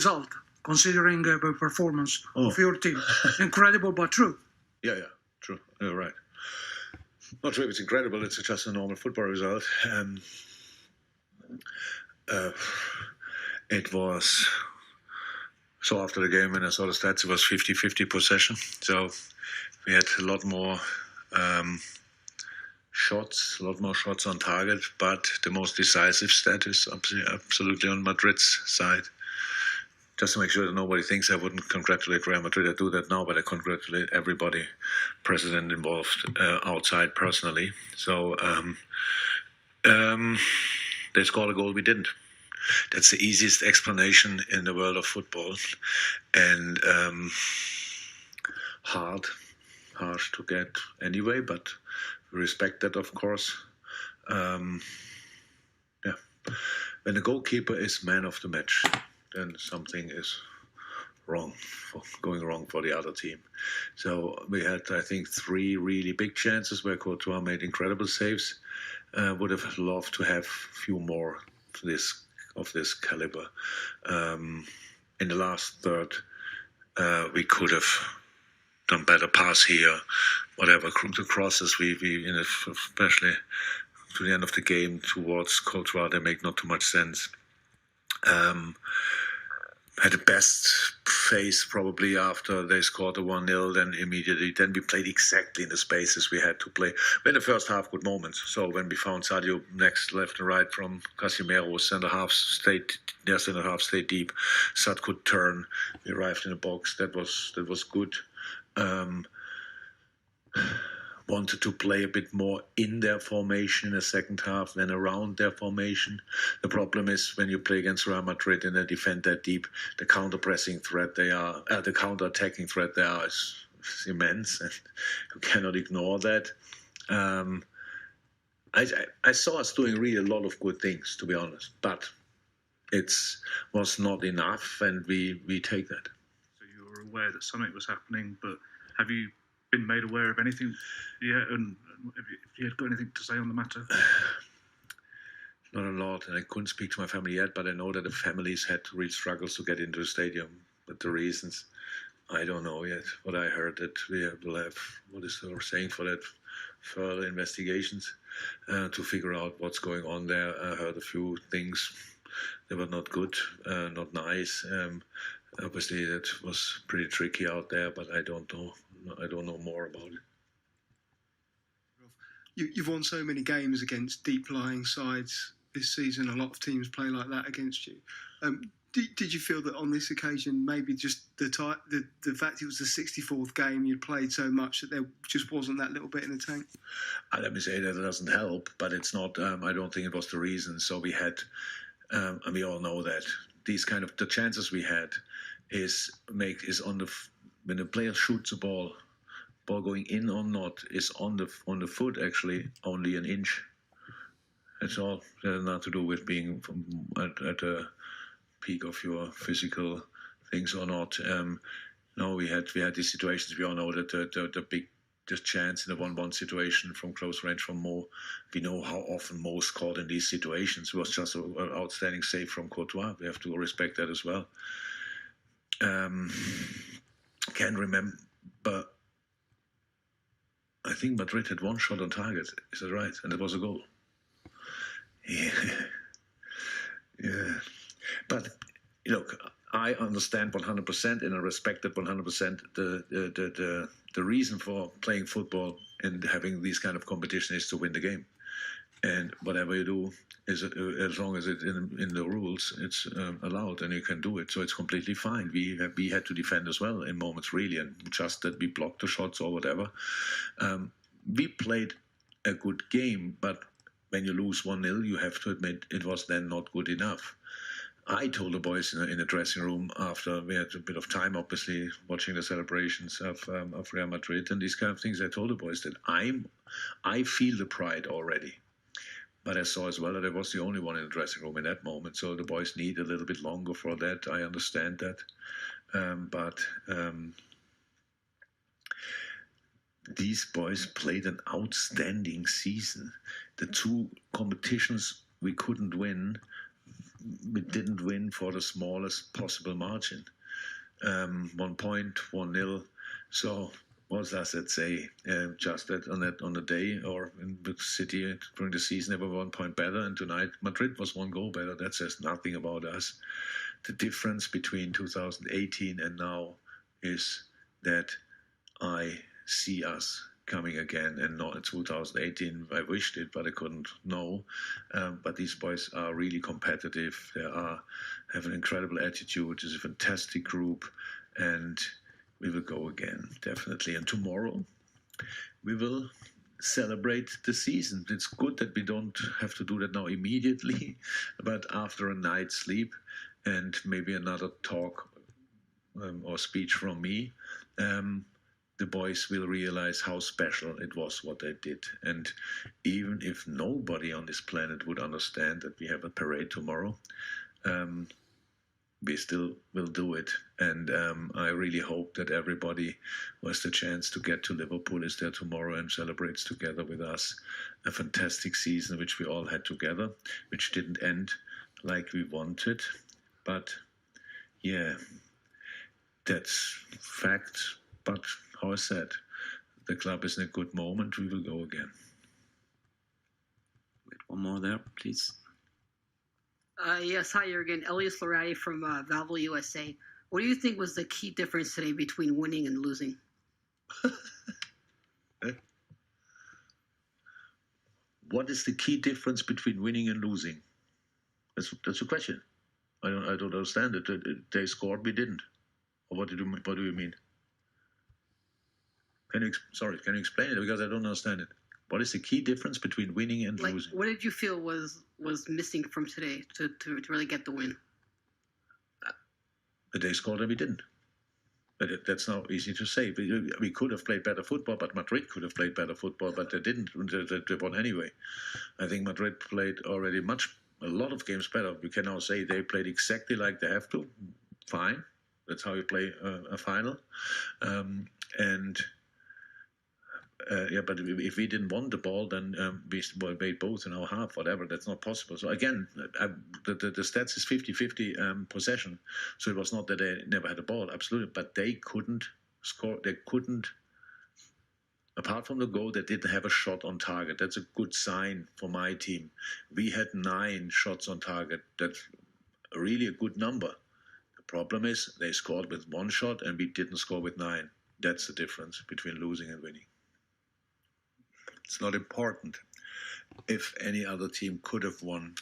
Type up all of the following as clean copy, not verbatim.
result, considering the performance of your team. Incredible, but true. Yeah, true. You're right. Not sure if it's incredible. It's just a normal football result. It was... So after the game, when I saw the stats, it was 50-50 possession. So we had a lot more shots on target, but the most decisive stat is absolutely on Madrid's side. Just to make sure that nobody thinks I wouldn't congratulate Real Madrid. I do that now, but I congratulate everybody, president involved, outside personally. So they scored a goal, we didn't. That's the easiest explanation in the world of football, and harsh to get anyway, but we respect that, of course. When the goalkeeper is man of the match, then something is going wrong for the other team. So we had, I think, 3 really big chances where Courtois made incredible saves. Would have loved to have a few more of this caliber. In the last third, we could have done better pass here, whatever. The crosses, we especially to the end of the game towards Courtois, they make not too much sense. Had the best phase probably after they scored the 1-0, then immediately. Then we played exactly in the spaces we had to play. In the first half, good moments. So when we found Sadio next, left and right from Casemiro, center half stayed deep. Sad could turn. We arrived in the box. That was good. Wanted to play a bit more in their formation in the second half than around their formation. The problem is when you play against Real Madrid and they defend that deep, the counter-attacking threat they are is immense, and you cannot ignore that. I saw us doing really a lot of good things, to be honest, but it was not enough, and we take that. So you were aware that something was happening, but have you been made aware of anything yet, and have you got anything to say on the matter? Not a lot, and I couldn't speak to my family yet, but I know that the families had real struggles to get into the stadium. But the reasons, I don't know yet. What I heard that we will have, what is they saying for that, further investigations to figure out what's going on there. I heard a few things. They were not good, not nice. Obviously, that was pretty tricky out there, but I don't know. I don't know more about it. You've won so many games against deep-lying sides this season. A lot of teams play like that against you. Did you feel that on this occasion, maybe just the fact it was the 64th game you'd played so much that there just wasn't that little bit in the tank? Let me say that it doesn't help, but it's not. I don't think it was the reason. So we had, and we all know that these kind of the chances we had is on the when the player shoots a ball going in or not is on the foot actually only an inch. That's all. It has nothing to do with being at the peak of your physical things or not. No, we had these situations. We all know that the chance in a 1-1 situation from close range from Mo. We know how often Mo scored in these situations. It was just an outstanding save from Courtois. We have to respect that as well. Can't remember. I think Madrid had 1 shot on target. Is that right? And it was a goal. Yeah. But look, I understand 100% and I respect that 100%. The reason for playing football and having these kind of competition is to win the game. And whatever you do, is as long as it's in the rules, it's allowed and you can do it. So it's completely fine. We had to defend as well in moments, really, and just that we blocked the shots or whatever. We played a good game, but when you lose 1-0, you have to admit it was then not good enough. I told the boys in the dressing room after we had a bit of time, obviously, watching the celebrations of Real Madrid and these kind of things. I told the boys that I feel the pride already. But I saw as well that I was the only one in the dressing room in that moment. So the boys need a little bit longer for that. I understand that. But these boys played an outstanding season. The 2 competitions we couldn't win, we didn't win for the smallest possible margin. 1 point, 1-0. So what does that say? Just that on the day or in the city during the season, they were 1 point better, and tonight Madrid was 1 goal better. That says nothing about us. The difference between 2018 and now is that I see us coming again, and not in 2018. I wished it, but I couldn't know. But these boys are really competitive. They have an incredible attitude. It's a fantastic group, and we will go again, definitely. And tomorrow we will celebrate the season. It's good that we don't have to do that now immediately, but after a night's sleep and maybe another talk or speech from me, the boys will realize how special it was what they did. And even if nobody on this planet would understand that we have a parade tomorrow, we still will do it. And I really hope that everybody who has the chance to get to Liverpool is there tomorrow and celebrates together with us a fantastic season which we all had together, which didn't end like we wanted. But yeah, that's fact. But how I said, the club is in a good moment. We will go again. Wait, one more there, please. Yes, hi, Jurgen. Elias Lorati from Valve USA. What do you think was the key difference today between winning and losing? What is the key difference between winning and losing? That's a question. I don't understand it. They scored, we didn't. Or what do you mean? Can you explain it? Because I don't understand it. What is the key difference between winning and losing? What did you feel was missing from today to really get the win? They scored and we didn't. That's not easy to say. We could have played better football, but Madrid could have played better football, but they didn't. They won anyway. I think Madrid played already a lot of games better. We can now say they played exactly like they have to. Fine. That's how you play a final. But if we didn't want the ball, then we made both in our half, whatever. That's not possible. So again, the stats is 50-50 possession. So it was not that they never had the ball, absolutely. But they couldn't score. They couldn't, apart from the goal, they didn't have a shot on target. That's a good sign for my team. We had 9 shots on target. That's really a good number. The problem is they scored with 1 shot and we didn't score with 9. That's the difference between losing and winning. It's not important if any other team could have won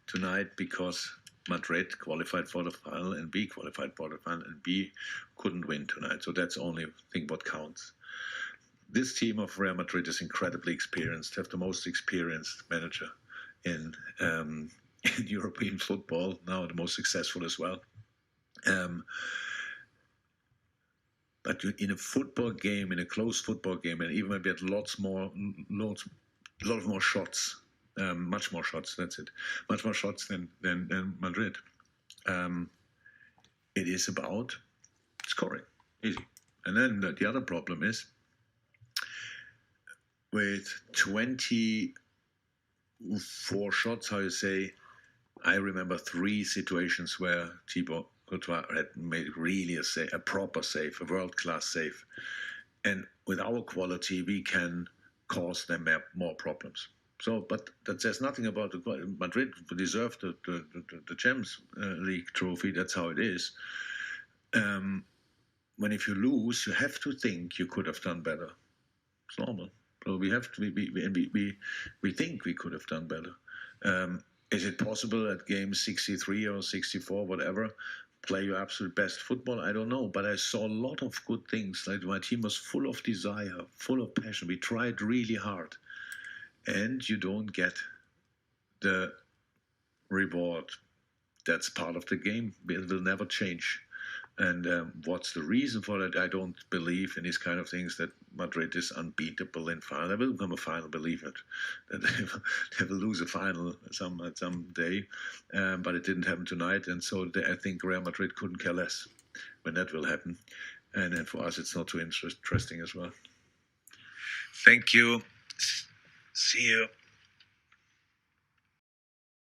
tonight because Madrid qualified for the final and we qualified for the final and we couldn't win tonight. So that's the only thing what counts. This team of Real Madrid is incredibly experienced, have the most experienced manager in European football, now the most successful as well. But in a football game, in a close football game, and even maybe at a lot of more shots, much more shots. That's it, much more shots than Madrid. It is about scoring, easy. And then the other problem is with 24 shots. How you say? I remember 3 situations where Thibaut Courtois had made really a proper save, a world-class save. And with our quality, we can cause them more problems. So, but that says nothing about Madrid deserved the Champions League trophy. That's how it is. If you lose, you have to think you could have done better. It's normal. So we have to. We think we could have done better. Is it possible at game 63 or 64, whatever, play your absolute best football? I don't know, but I saw a lot of good things. Like my team was full of desire, full of passion. We tried really hard, and you don't get the reward. That's part of the game. It will never change. And what's the reason for that? I don't believe in these kind of things that Madrid is unbeatable in final. They will become a final, believe it. That they will lose a final some day, but it didn't happen tonight. And so I think Real Madrid couldn't care less when that will happen. And then for us, it's not too interesting as well. Thank you. See you.